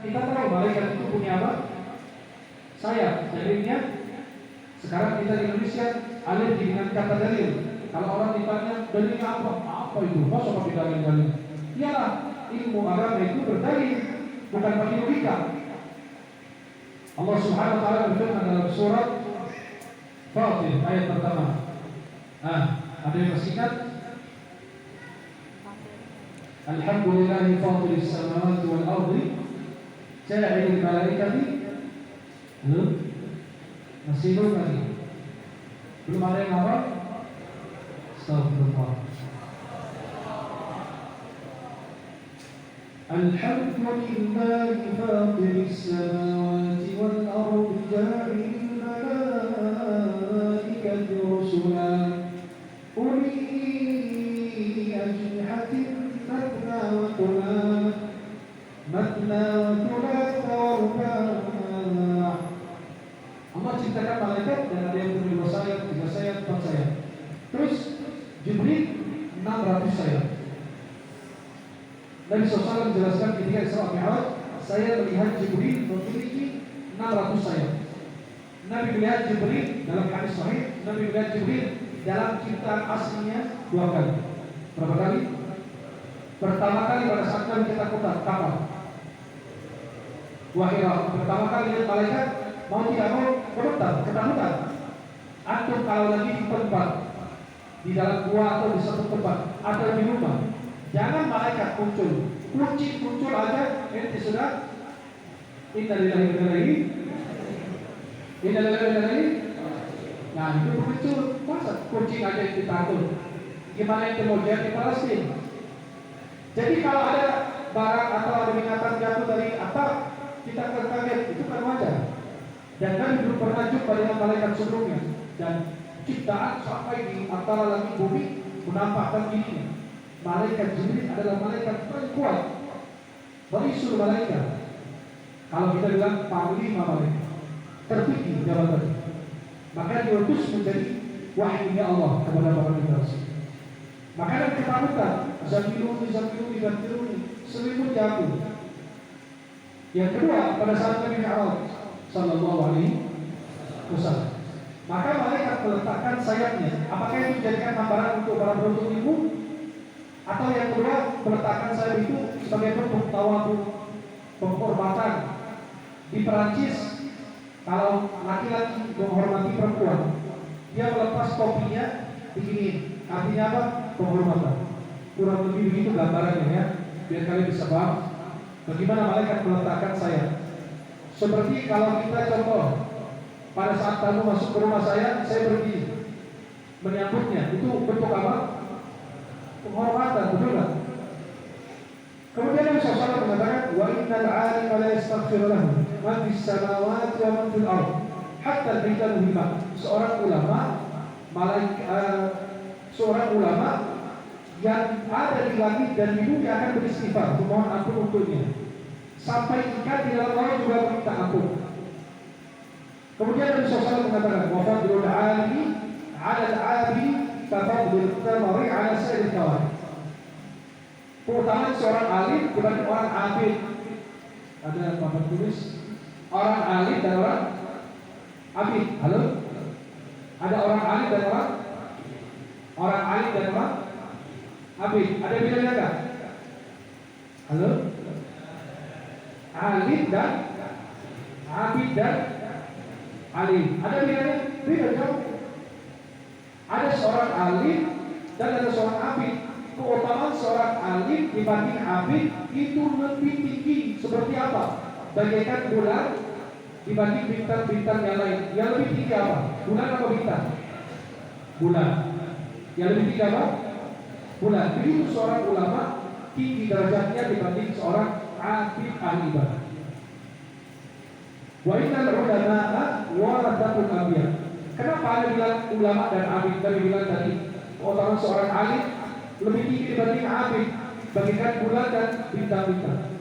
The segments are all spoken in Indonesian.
Kita tahu malaikat itu punya apa? Sayap. Dalilnya sekarang kita di Indonesia alergi dengan kata dalil. Kalau orang ditanya dalilnya apa? Apa itu? Masa pakai dalil-dalil? Iyalah, ilmu agama itu berdalil, bukan pakai logika. Allah Subhanahu wa taala berfirman dalam surat Fatir ayat pertama. Ada yang masih ingat? Alhamdulillahi fatiris samawati wal ardi ja'ilil malaikati. Belum? Masih belum lagi? Belum ada yang apa? Astagfirullah. Alhamdulillahi fatiris samawati wal ardi ja'ilil malaikati rusulan uli ajnihatin matna wa thulatha wa ruba'. Allah ciptakan malaikat dan ada yang punya 2 sayap, 3 sayap, 4 sayap. Terus Jibril 600 sayap. Nabi SAW menjelaskan ketika Isra Mi'raj, saya melihat Jibril memiliki 600 sayap. Nabi melihat Jibril dalam hadis sahih, Nabi melihat Jibril dalam ciptaan aslinya 2 kali. Berapa kali? Pertama kali pada saat Nabi ketakutan, kapan? Wahira. Pertama kali lihat malaikat, mau tidak mau bergetar, ketakutan. Antum kalau lagi di tempat, di dalam gua atau di satu tempat, atau di rumah, jangan malaikat muncul, kucing muncul aja, ente sudah innalillahi wa inna ilaihi. Nah itu muncul, masa kucing aja yang ditakut? Gimana ente mau jihad di Palestina? Jadi kalau ada barang atau ada binatang jatuh dari atap, kita kaget, itu kan wajar. Dan Nabi belum pernah jumpa dengan malaikat sebelumnya. Dan ciptaan sampai di antara langit bumi menampakkan dirinya. Malaikat Jibril adalah malaikat paling kuat dari seluruh malaikat. Kalau kita bilang panglima malaikat, tertinggi jabatan, maka diutus menjadi wahyunya Allah kepada para nabi. Maka ada ketakutan, zamiluni, selimuti aku. Yang kedua, pada saat Nabi Muhammad Sallallahu Alaihi Wasallam, maka malaikat meletakkan sayapnya. Apakah itu dijadikan gambaran untuk para penuntut ilmu? Atau yang kedua, meletakkan sayap itu sebagai bentuk tawadhu, penghormatan. Di Perancis, kalau laki-laki menghormati perempuan, dia melepas topinya begini. Artinya apa? Penghormatan. Kurang lebih begitu gambarannya ya, biar kalian bisa paham bagaimana malaikat meletakkan sayap. Seperti kalau kita contoh, pada saat tamu masuk ke rumah saya berdiri menyambutnya, itu bentuk apa? Penghormatan, betul nggak? Kemudian Nabi SAW mengatakan, wa innal 'alima la yastaghfiru lahu man fis samawati wa man fil ardh hatta al-hitamu bima. Seorang ulama yang ada di langit dan di bumi akan beristighfar, memohon ampun untuknya. Sampai ikan di dalam laut juga meminta ampun. Kemudian Nabi SAW mengatakan, wa fadlul 'alimi 'ala al-'abidi ka fadlil qamari 'ala sa'iril kawakib. Keutamaan seorang alim dibanding orang abid. Ada apa tulis? Orang alim dan orang abid. Halo? Ada orang alim dan orang alim dan orang abid. Ada bedanya enggak? Halo? Alim dan abid dan alim. Ada bedanya? Beda jauh. Ada seorang alim dan ada seorang abid. Keutamaan seorang alim dibanding abid itu lebih tinggi. Seperti apa? Bagaikan bulan dibanding bintang-bintang yang lain. Yang lebih tinggi apa? Bulan atau bintang? Bulan. Yang lebih tinggi apa? Bulan. Begitu seorang ulama tinggi derajatnya dibanding seorang abid ahli ibadah. Wa innal ulama'a warathatul anbiya. Kenapa ada bilang ulama dan abid? Dari bilang tadi keutamaan seorang alim lebih tinggi dibanding abid, bagaikan bulan dan bintang-bintang.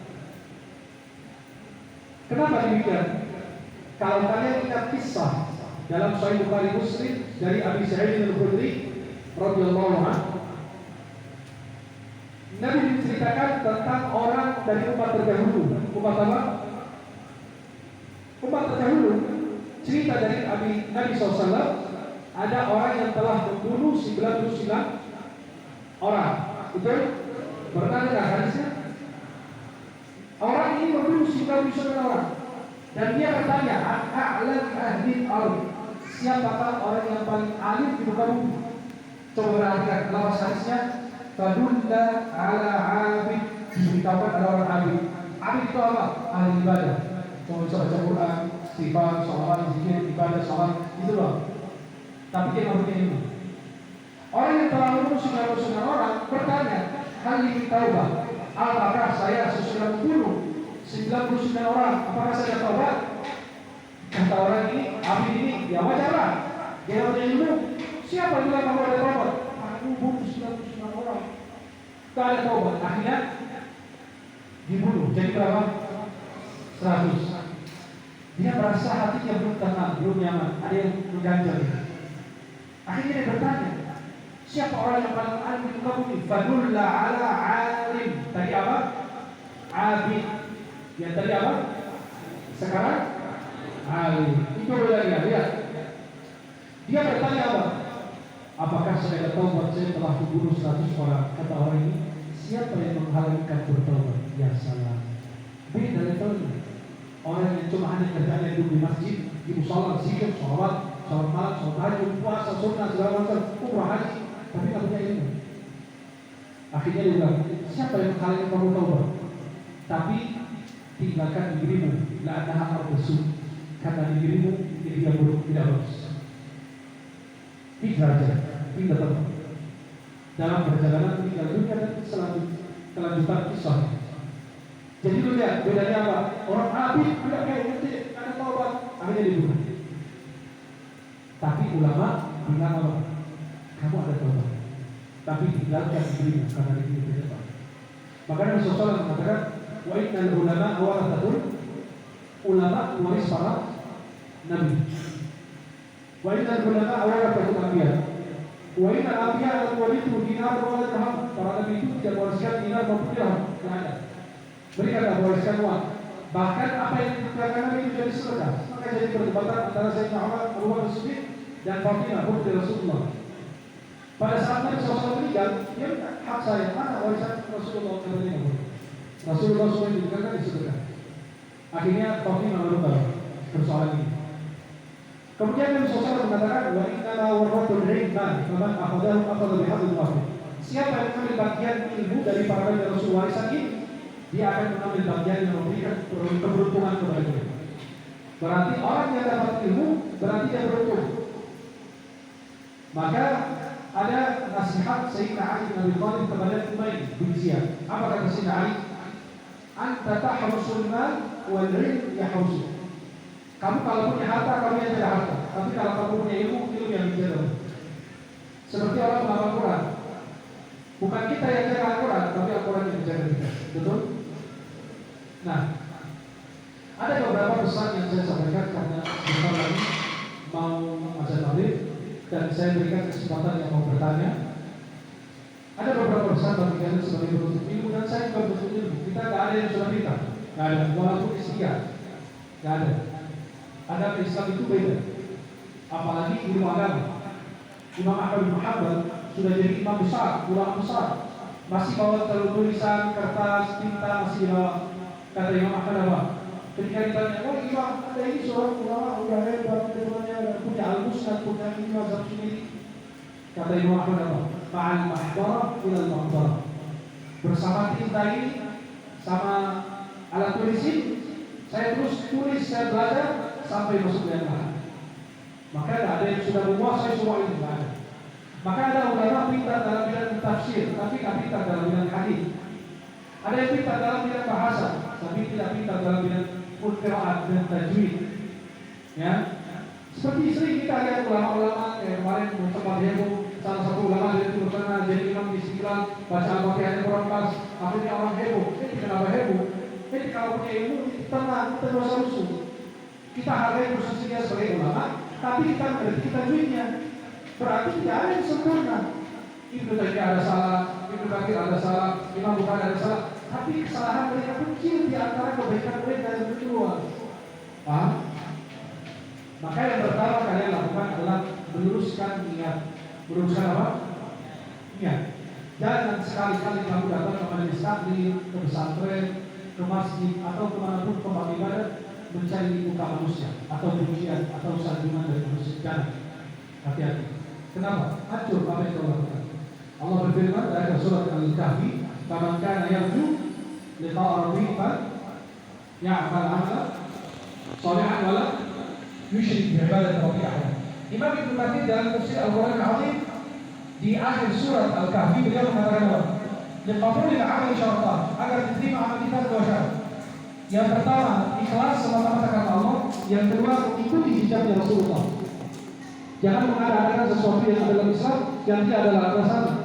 Kenapa demikian? Kalau kalian ingat kisah dalam Sahih Bukhari Muslim dari Abi Sa'id Al-Khudri radhiyallahu anhu, Nabi menceritakan tentang orang dari umat terdahulu. Umat apa? cerita dari Nabi SAW, ada orang yang telah membunuh 99 orang. Betul? Pernah dengar hadisnya? Orang ini membunuh 99 orang. Dan dia bertanya, a'lam ahli al, siapakah orang yang paling alim di muka bumi? Coba perhatikan lawas hadisnya. Fadulla ala abid, diberitahukan ada orang abid. Abid itu apa? Ahli ibadah. Cuma bisa baca Quran, istighfar, sholawat, zikir, ibadah, sholat, itu loh. Tapi dia nggak punya ilmu. Orang yang telah membunuh 99 orang bertanya, hal ini taubah, apakah saya sesudah membunuh 99 orang, apakah saya taubat? Kata orang ini, abid ini, ya wajarlah. Dia punya ilmu. Siapa yang bilang kamu ada taubat? Aku bunuh 99 orang. Tak ada taubat. Akhirnya dibunuh. Jadi berapa? 100. Dia merasa hatinya belum tenang, belum nyaman. Ada yang mengganjal. Akhirnya dia bertanya, siapa orang yang paling alim di muka bumi? Fadulla ala alim. Tadi apa? Abid. Yang tadi apa? Sekarang alim. Itu beda dia. Lihat. Dia bertanya apa? Apakah saya bertaubat? Saya telah membunuh 100 orang. Kata orang ini, siapa yang menghalangkan bertaubat? Ya salah. Beda levelnya. Orang yang cuma hanya kerjanya duduk di masjid, di musola, zikir, sholawat, sholat malam, sholat tahajud, puasa, sunnah, segala macam, umrah, haji, tapi nggak punya ilmu. Akhirnya dia bilang, siapa yang menghalangi kamu taubat? Tapi tinggalkan dirimu, la adaha al-besuk, karena dirimu ini yang buruk, tidak bagus. Hijrah aja, tinggal tempat. Dalam perjalanan tinggal dunia dan kelanjutan kisah. Jadi lu lihat bedanya apa? Orang abid tidak kayak nanti ada taubat, akhirnya dibunuh. Tapi ulama bilang apa? Kamu ada taubat, tapi tinggalkan dirimu karena dirimu tidak tahu. Makanya Rasulullah mengatakan, wa innal ulama warathatul, ulama waris para nabi. Wa innal ulama warathatul anbiya. Wa innal anbiya warithu dinar wa dirham. Para nabi itu tidak mewariskan dinar maupun dirham. Tidak ada. Mereka tidak mewariskan uang. Bahkan apa yang dikatakan Nabi itu jadi sedekah. Maka jadi perdebatan antara Sayyidina Umar, Abu Bakar Siddiq dan Fatimah putri Rasulullah. Pada saat Nabi SAW meninggal, dia minta hak saya, mana warisan Rasulullah katanya. Rasulullah SAW dikatakan disedekah. Akhirnya Fatimah baru tahu persoalan ini. Kemudian Nabi SAW mengatakan, wa inna warratul ilman, faman akhadahu akhadha bihadzin wafid. Siapa yang mengambil bagian ilmu dari para nabi Rasul warisan ini, dia akan mengambil bagian yang memberikan keberuntungan kepada dia. Berarti orang yang dapat ilmu berarti dia beruntung. Maka ada nasihat Sayyidina Ali bin Abi Thalib kepada Umayy bin Ziyad. Apa kata Sayyidina Ali? Anta tahrusul mal wal ilm yahrusu. Kamu kalau punya harta, kamu yang tidak harta. Tapi kalau kamu punya ilmu, ilmu yang dijaga. Seperti orang menghafal Quran. Bukan kita yang jaga Al-Quran, tapi Al-Quran yang menjaga kita. Betul? Nah, ada beberapa pesan yang saya sampaikan karena sebentar lagi mau azan maghrib dan saya berikan kesempatan yang mau bertanya. Ada beberapa pesan bagi kalian sebagai penuntut ilmu dan saya juga penuntut ilmu. Kita tidak ada yang sudah kita, tidak ada. Walaupun istiqah, tidak ada. Adab Islam itu beda. Apalagi ilmu agama. Imam Ahmad bin Hanbal sudah jadi imam besar, ulama besar, masih bawa tulisan, kertas, tinta masih bawa. Kata Imam Ahmad apa? Ketika ditanya, oh imam, ada ini seorang ulama udah hebat, punya al-musnad, punya ini mazhab sendiri. Kata Imam Ahmad apa? Ma'al mahdara ilal mahdara. Bersama tinta ini, sama alat tulis ini, saya terus tulis, saya belajar sampai masuk yang lain. Maka ada yang sudah menguasai semua ini, tidak ada. Maka ada ulama pintar dalam bidang tafsir, tapi tidak pintar dalam bidang hadis. Ada yang pintar dalam bidang bahasa, tapi tidak pintar dalam bidang qiraat dan tajwid. Ya, seperti sering kita lihat ulama-ulama yang kemarin sempat heboh, salah satu ulama dari Timur Tengah jadi imam di Istiqlal, baca Al-Fatihah yang kurang pas, akhirnya orang heboh. Kenapa heboh? Kalau punya ilmu, tenang, kita dosa rusuh. Kita hargai posisinya sebagai ulama, tapi kita mengerti tajwidnya. Berarti tidak ada yang sempurna. Ibnu Taimiyah ada salah, Ibnu Katsir ada salah, Imam Bukhari ada salah, tapi kesalahan mereka kecil di antara kebaikan mereka yang kedua. Paham? Maka meluruskan niat. Meluruskan apa? Niat. Jangan sekali-kali kamu datang ke majelis taklim, ke pesantren, ke masjid atau kemanapun tempat ibadah mencari muka manusia atau pujian atau sanjungan dari manusia. Jangan. Hati-hati. Kenapa? Hancur apa yang kau lakukan. Allah berfirman dalam surat Al-Kahfi, "Faman kana yarju liqa'a rabbih ya'mal 'amalan shalihan wa la yusyrik bi ibadati rabbih ahada." Imam Ibnu Katsir dalam tafsir Al-Qur'an Al-Azim di akhir surat Al-Kahfi beliau mengatakan apa? Liqabulil 'amali syaratan, agar diterima amal kita dua syarat. Yang pertama, ikhlas semata-mata karena Allah. Yang kedua, mengikuti jejaknya Rasulullah. Jangan mengadakan sesuatu yang ada dalam Islam yang tidak ada landasannya.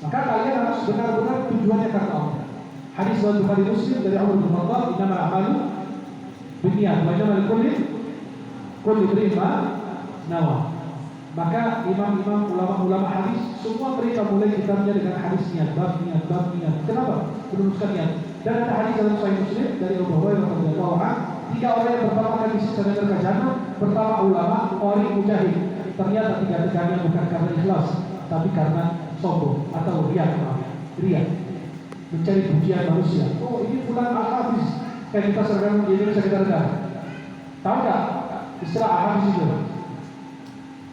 Maka kalian harus benar-benar tujuannya karena Allah. Hadis riwayat Bukhari Muslim dari Umar bin Khattab, "Innamal a'malu binniyat, wa innamal likulli imrin ma nawa." Maka imam-imam ulama-ulama hadis semua mereka mulai kitabnya dengan hadis niat, bab niat, bab niat. Kenapa? Merumuskan niat. Dan ada hadis dalam Sahih Muslim dari Abu Hurairah radhiyallahu anhu, 3 orang yang pertama kali disiksa neraka jahanam, pertama ulama, qari, mujahid. Ternyata 3-tiganya bukan karena ikhlas, tapi karena sombong atau riya, mencari pujian manusia. Oh, ini fulan al-hafiz. Kayak kita sering di Indonesia kita dengar. Tahu nggak istilah al-hafiz itu?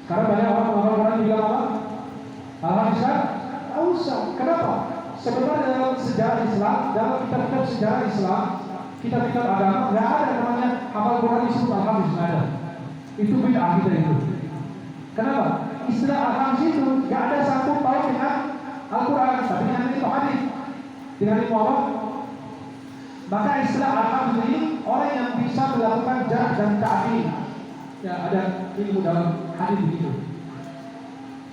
Karena banyak orang bilang apa? Al-hafiz kan? Tahu usah. Kenapa? Sebenarnya dalam sejarah Islam, dalam kitab-kitab sejarah Islam, kitab-kitab agama, nggak ada namanya hafal Quran disebut al-hafiz, nggak ada. Itu bid'ah kita itu. Kenapa? Istilah al-hafiz itu nggak ada satu paut dengan Al-Quran, tapi dengan ilmu hadis, dengan ilmu apa? Maka istilah al-hafiz ini orang yang bisa melakukan jarh dan ta'dil. Ya, ada ilmu dalam hadis begitu.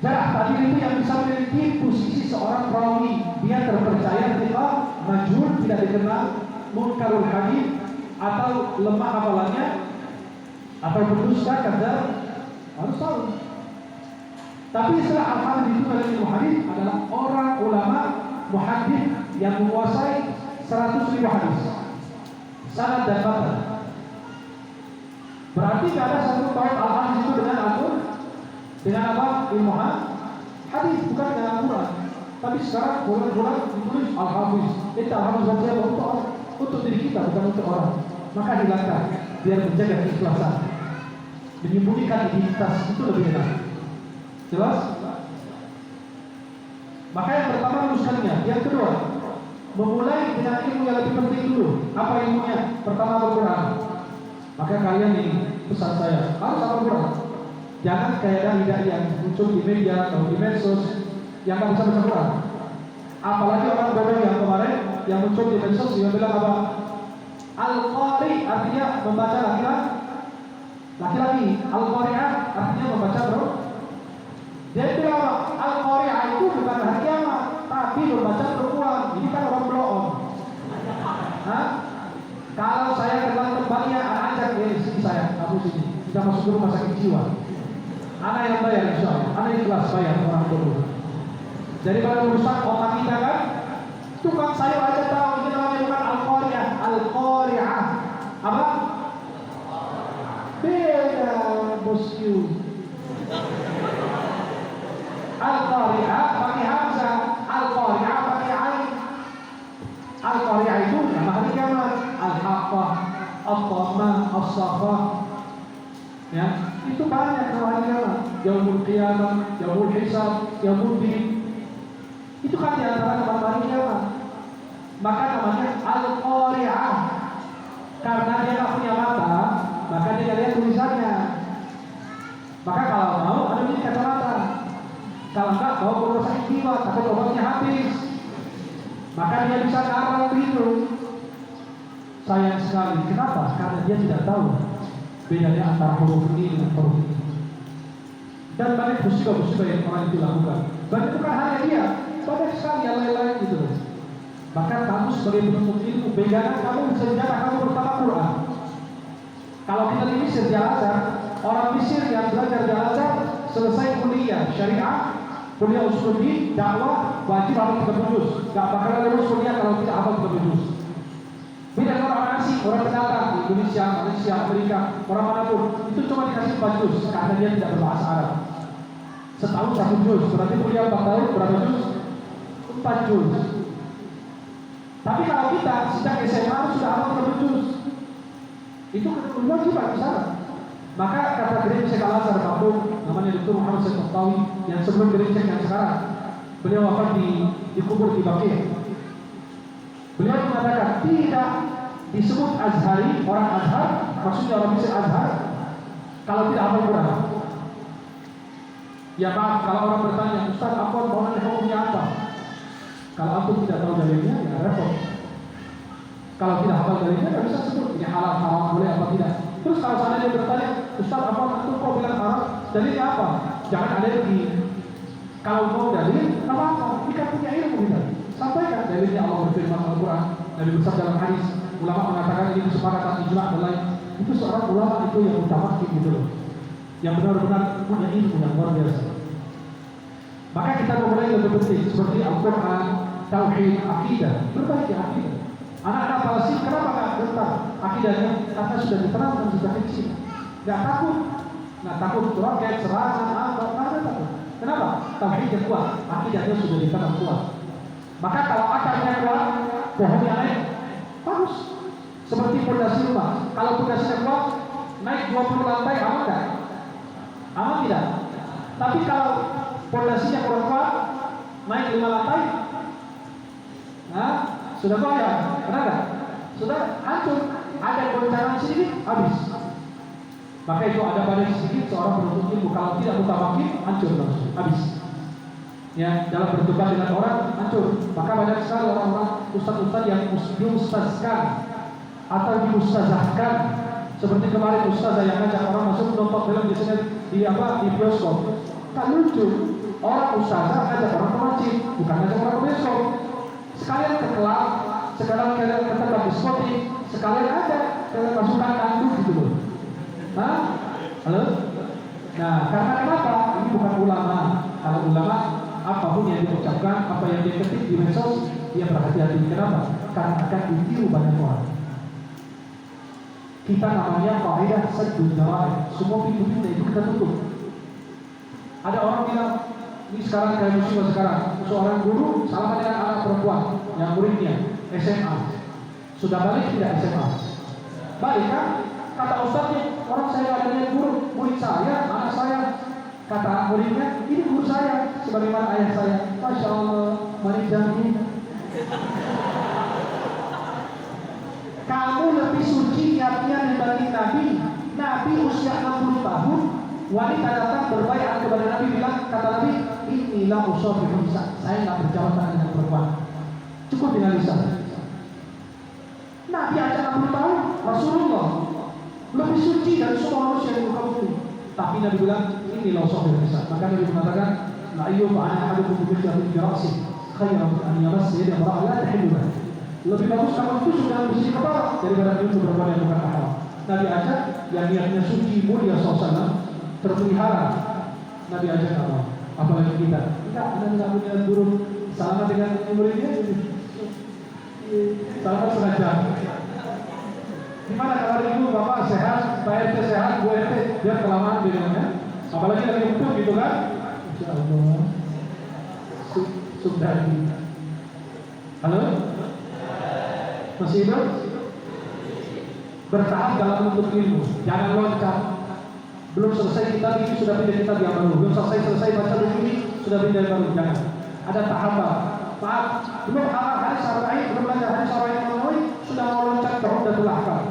Jarh ta'dil itu yang bisa memiliki posisi seorang rawi, dia terpercaya, tidak majhul, tidak dikenal, munkarul hadis, atau lemah hafalannya, atau berdusta, kadzab, harus tahu. Tapi istilah al-hafiz itu dalam ilmu hadis adalah orang ulama muhaddits yang menguasai 100.000 hadis, sanad dan matan. Berarti tidak ada satu paut al-hafiz itu dengan apa? Ilmu hadis, bukan dengan Quran. Tapi sekarang bulan-bulan ditulis al-hafiz. Itu al-hafiz untuk diri kita, bukan untuk orang. Maka hilangkan biar menjaga keikhlasan. Menyembunyikan identitas itu lebih enak. Jelas? Maka yang pertama luruskannya. Yang kedua, memulai dengan ilmu yang lebih penting dulu. Apa ilmunya? Pertama Al-Quran. Maka kalian ini pesan saya harus Al-Quran. Jangan kayak dai yang muncul di media atau di medsos yang nggak bisa baca Quran. Apalagi orang bodoh yang kemarin yang muncul di medsos yang bilang apa? Al-Qari artinya membaca laki-laki. Al-Qari'ah artinya membaca Dia bilang apa? Al-Qari'ah itu bukan hari kiamat, tapi membaca perempuan. Ini kan orang bloon. Kalau saya kenal tempatnya, anak ajak sini saya, kamu sini. Kita masuk ke rumah sakit jiwa. Anak yang bayar, insya Allah. Anak ikhlas bayar orang bodoh. Jadi kalau merusak otak kita kan, tukang sayur aja tahu ini namanya bukan Al-Qari'ah. Al-Qari'ah apa? Beda bosku. Al-Qari'ah pakai hamzah, Al-Qari'ah pakai ain. Al-Qari'ah itu nama hari kiamat. Al-Haqqah, Al-Thamah, Al-Saffah. Ya, itu banyak nama hari kiamat. Yaumul Qiyamah, Yaumul Hisab, Yaumul Din. Itu kan di antara nama hari kiamat. Maka namanya Al-Qari'ah. Karena dia tak punya mata, maka dia lihat tulisannya. Maka kalau mau ada beli kacamata. Kalau enggak bawa ke rumah sakit jiwa, takut obatnya habis. Maka dia bisa karang begitu. Sayang sekali. Kenapa? Karena dia tidak tahu bedanya antara huruf ini dengan huruf ini. Dan banyak musibah-musibah yang orang itu lakukan. Dan bukan hanya dia, banyak sekali yang lain-lain gitu. Maka kamu sebagai penuntut ilmu, bedakan kamu senjata kamu pertama Quran. Kalau kita di Mesir di Al-Azhar, orang Mesir yang belajar di Al-Azhar selesai kuliah syariah, kuliah usul di dakwah, wajib hafal 30 juz. Gak bakalan lulus kuliah kalau tidak hafal 30 juz. Beda dengan orang asing orang pendatang di Indonesia, Malaysia, Amerika, orang manapun itu cuma dikasih 4 juz karena dia tidak berbahasa Arab. Setahun 1 juz, berarti kuliah 4 tahun berapa juz? 4 juz. Tapi kalau kita sejak SMA sudah hafal 1 juz, itu kewajiban besar. Maka kata Gereja Syekh Al-Azhar Bandung, namanya Dr. Muhammad Syekh Muqtawi, yang sebelum Gereja yang sekarang, beliau wafat dikubur di Baqi'. Beliau mengatakan tidak disebut Azhari, orang Azhar, maksudnya orang Mesir Azhar, kalau tidak hafal Quran. Ya maaf, kalau orang bertanya, Ustaz, apa maunya hukumnya apa? Kalau aku tidak tahu dalilnya, ya repot. Kalau tidak hafal dalilnya, tidak bisa sebut ini halal, haram, boleh apa tidak. Terus kalau seandainya bertanya, Ustaz, apa itu kok bilang haram? Dalilnya apa? Jangan alergi. Kalau mau dalil, apa-apa, kita punya ilmu kita. Sampaikan dalilnya. Allah berfirman Al-Quran, Nabi bersabda dalam hadis, ulama mengatakan ini kesepakatan ijma' dan lain. Itu seorang ulama itu yang mutamakin gitu loh, yang benar-benar punya ilmu yang luar biasa. Maka kita memulai lebih penting seperti Al-Quran, Tauhid, Akidah, berbagai akidah. Anak-anak Palestina kenapa nggak gentar akidahnya? Karena sudah diterangkan sejak kecil, nggak takut roket, serangan, apa, nggak ada takut. Kenapa? Tauhidnya kuat, akidahnya sudah ditanam kuat. Maka kalau akarnya kuat, pohonnya naik, bagus. Seperti pondasi rumah. Kalau pondasinya kuat, naik 20 lantai, aman nggak? Aman tidak? Tapi kalau pondasinya kurang kuat, naik 5 lantai, nah, sudah goyah, kenapa? Sudah hancur. Ada goncangan sedikit, habis. Maka itu ada pada sedikit seorang penuntut ilmu, kalau tidak mutamakin, hancur langsung, habis. Ya, dalam berdebat dengan orang, hancur. Maka banyak sekali orang-orang ustaz-ustaz yang diustazkan atau diustazahkan. Seperti kemarin ustazah yang ngajak orang masuk nonton film di sini di bioskop. Tak lucu. Orang ustazah ngajak orang ke masjid, bukan ngajak orang ke bioskop. Sekalian ke kelab, sekalian ke tempat diskotik, sekalian aja kalian masukkan tanduk gitu loh. Hah? Halo? Nah, karena kenapa? Ini bukan ulama. Kalau ulama, apapun yang diucapkan, apa yang dia ketik di medsos, dia berhati-hati. Kenapa? Karena akan ditiru banyak orang. Kita namanya kaidah saddul dzara'i. Semua pintu-pintu itu kita tutup. Ada orang bilang, ini sekarang kayak musibah sekarang, seorang guru salaman dengan anak perempuan yang muridnya SMA. Sudah balik tidak SMA? Balik kan? Kata ustaznya, orang saya adanya guru, murid saya, anak saya. Kata muridnya, ini guru saya, sebagaimana ayah saya. Masya Allah, manis janji. Kamu lebih suci niatnya dibanding Nabi. Nabi usia 60 tahun, wanita datang berbaiat kepada Nabi, bilang, kata Nabi, inilah usul bisa. Saya nggak berjalan tangan dengan perempuan. Cukup dengan lisan. Nabi aja 60 tahun, Rasulullah lebih suci dari semua manusia di muka bumi. Tapi Nabi bilang, inilah usul bisa. Maka Nabi mengatakan, la ayyuhu ana ahadukum bi mithli ra'si khairan an yamassa yada imra'ah la tahillu lahu. Lebih bagus kamu itu sudah bersih kepala daripada itu berbuat yang bukan haram. Nabi ajak yang niatnya suci, mulia, suasana, terpelihara. Nabi ajak apa? Apalagi kita ada nggak punya guru sama dengan muridnya? Sama sengaja. Gimana kalau ibu bapak sehat, Pak RT sehat, Bu RT biar kelamaan bilangnya. Apalagi lagi umput gitu kan? Insya Allah. Sudah. Halo? Masih hidup? Bertahap dalam menuntut ilmu, jangan loncat. Belum selesai kitab ini sudah pindah kitab yang baru. Belum selesai baca buku ini sudah pindah yang baru. Jangan. Ada tahapan. Maaf, belum hadis Arba'in, belum belajar hadis Arba'in Nawawi, sudah mau loncat ke Umdatul Ahkam.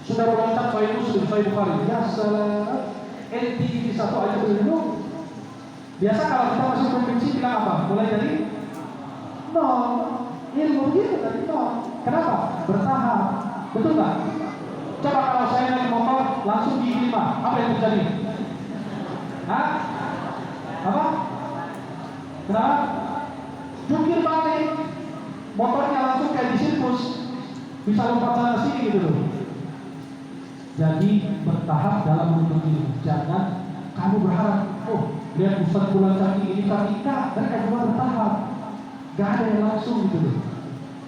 Sudah mau loncat Sahih Muslim, Sahih Bukhari. Ya salam. NTV satu aja belum. Biasa kalau kita masih provinsi bilang apa? Mulai dari nol. Ilmu gitu tadi nol. Kenapa? Bertahap. Betul nggak? Coba kalau saya naik motor langsung gigi 5, apa yang terjadi? Hah? Apa? Kenapa? Jungkir balik, motornya langsung kayak di sirkus, bisa lompat sana sini gitu loh. Jadi bertahap dalam menuntut ilmu. Jangan kamu berharap, oh lihat Ustaz bulan kaki ini kaki enggak, mereka cuma bertahap. Gak ada yang langsung gitu loh.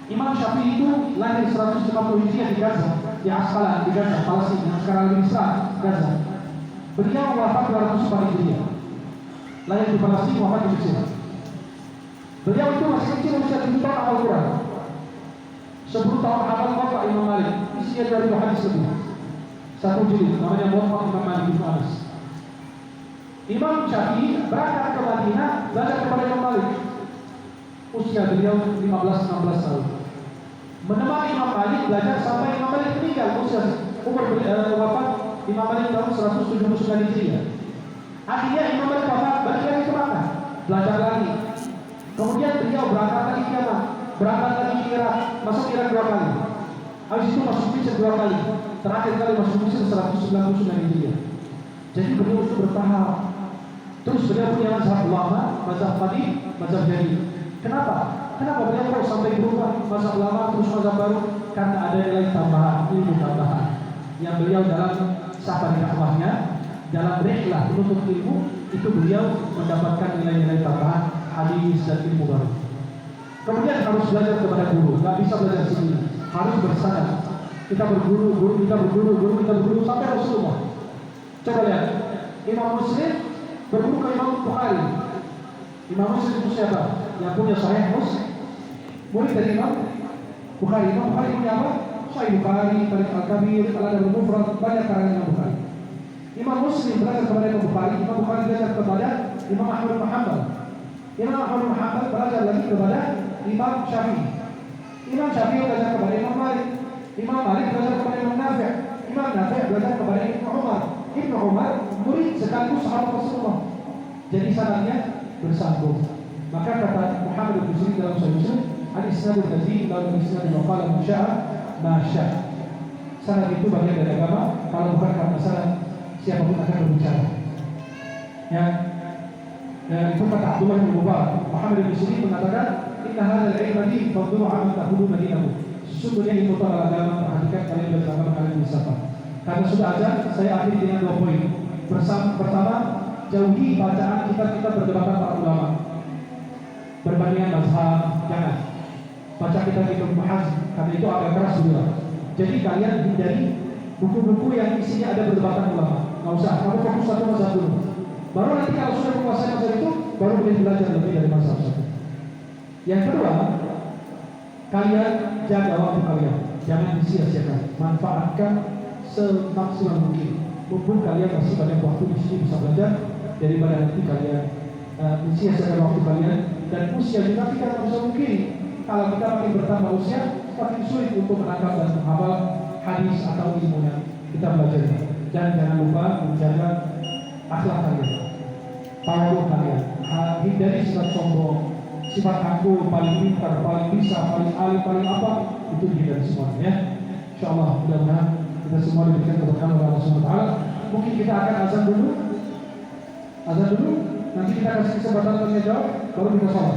Imam Syafi'i itu lahir 150 Hijriah di Gaza, di Asqalan, di Gaza, Palestina, yang sekarang lagi Israel, Gaza. Beliau wafat 204 Hijriah. Lahir di Palestina, wafat di Mesir. Beliau itu masih kecil, usia 7 tahun hafal Quran. 10 tahun hafal Muwatta Imam Malik, isinya 2000 hadis lebih. Satu jilid, namanya Muwatta Imam Malik bin Anas. Imam Syafi'i berangkat ke Madinah, belajar kepada Imam Malik. Usia beliau 15-16 tahun. Menemani Imam Malik belajar sampai Imam Malik meninggal. Usia umur wafat Imam Malik tahun 179 Hijriah. Akhirnya Imam Malik wafat, balik lagi ke Makkah, belajar lagi. Kemudian beliau berangkat lagi ke Yaman, berangkat lagi ke Irak, masuk Irak 2 kali. Habis itu masuk Mesir 2 kali. Terakhir kali masuk Mesir 199 Hijriah. Jadi beliau itu bertahap. Terus beliau punya mazhab ulama, mazhab qadim, mazhab jadid. Kenapa? Kenapa beliau kok sampai berubah mazhab lama terus mazhab baru? Karena ada nilai tambahan, ilmu tambahan yang beliau dalam safari dakwahnya, dalam rihlah menuntut ilmu, itu beliau mendapatkan nilai-nilai tambahan hadis dan ilmu baru. Kemudian harus belajar kepada guru, nggak bisa belajar sendiri, harus bersama. Kita berguru, guru kita berguru sampai Rasulullah. Coba lihat, Imam Muslim berguru ke Imam Bukhari. Imam Muslim itu siapa? Yang punya Sahih Muslim. Murid dari Imam Bukhari. Imam Bukhari punya apa? Sahih Bukhari, Tarikh Al-Kabir, Al-Adab Al-Mufrad, banyak karangan Imam Bukhari. Imam Muslim belajar kepada Imam Bukhari, Imam Bukhari belajar kepada Imam Ahmad bin Hanbal. Imam Ahmad bin Hanbal belajar lagi kepada Imam Syafi'i. Imam Syafi'i belajar kepada Imam Malik. Imam Malik belajar kepada Imam Nafi'. Imam Nafi' belajar kepada Ibnu Umar. Ibnu Umar murid sekaligus sahabat Rasulullah. Jadi sanadnya bersambung. Maka kata Muhammad bin Sirin dalam Sahih Muslim, al-isnadul ladzi la isnad wa qala man syaa ma syaa. Sanad itu bagian dari agama, kalau bukan karena sanad siapapun akan berbicara. Ya. Itu kata Abdullah bin Mubarak. Muhammad bin Sirin mengatakan, "Inna hadzal ilma li fadlu 'an ta'khudhu madinahu." Sesungguhnya ilmu agama, perhatikan kalian bersama kalian bersama. Karena sudah azan, saya akhiri dengan 2 poin. Pertama, jauhi bacaan kitab-kitab perdebatan para ulama. Perbandingan mazhab, jangan baca kitab Ibnu Hazm, karena itu agak keras juga. Jadi kalian hindari buku-buku yang isinya ada perdebatan ulama. Nggak usah, kamu fokus satu mazhab dulu. Baru nanti kalau sudah menguasai mazhab itu, baru boleh belajar lebih dari mazhab satu. Yang kedua, kalian jaga waktu kalian, jangan disia-siakan, manfaatkan semaksimal mungkin. Mumpung kalian masih banyak waktu di sini bisa belajar, daripada nanti kalian sia-siakan waktu kalian. Dan usia juga kita bisa mungkin. Kalau kita makin bertambah usia, makin sulit untuk menangkap dan menghafal hadis atau ilmu yang kita belajar. Dan jangan lupa menjaga akhlak kalian, tawadhu kalian. Hindari sifat sombong, sifat aku paling pintar, paling bisa, paling alim, paling apa, itu dihindari semuanya. Ya. Insyaallah mudah-mudahan kita semua diberikan keberkahan oleh Allah Subhanahu wa taala. Mungkin kita akan azan dulu. Azan dulu. Nanti kita kasih kesempatan tanya jawab, baru kita sholat.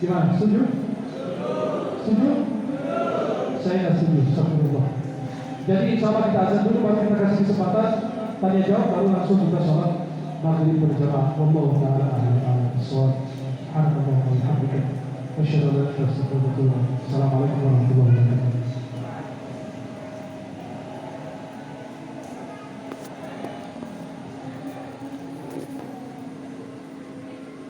Gimana? Setuju? Setuju? Saya nggak setuju. Astagfirullah. Jadi insya Allah kita azan dulu, baru kita kasih kesempatan tanya jawab, baru langsung kita sholat maghrib berjamaah. Wallahu ta'ala a'lam bishawab. Subhanallah wa bihamdihi. Asyhadu an la ilaha illallah. Assalamualaikum warahmatullahi wabarakatuh.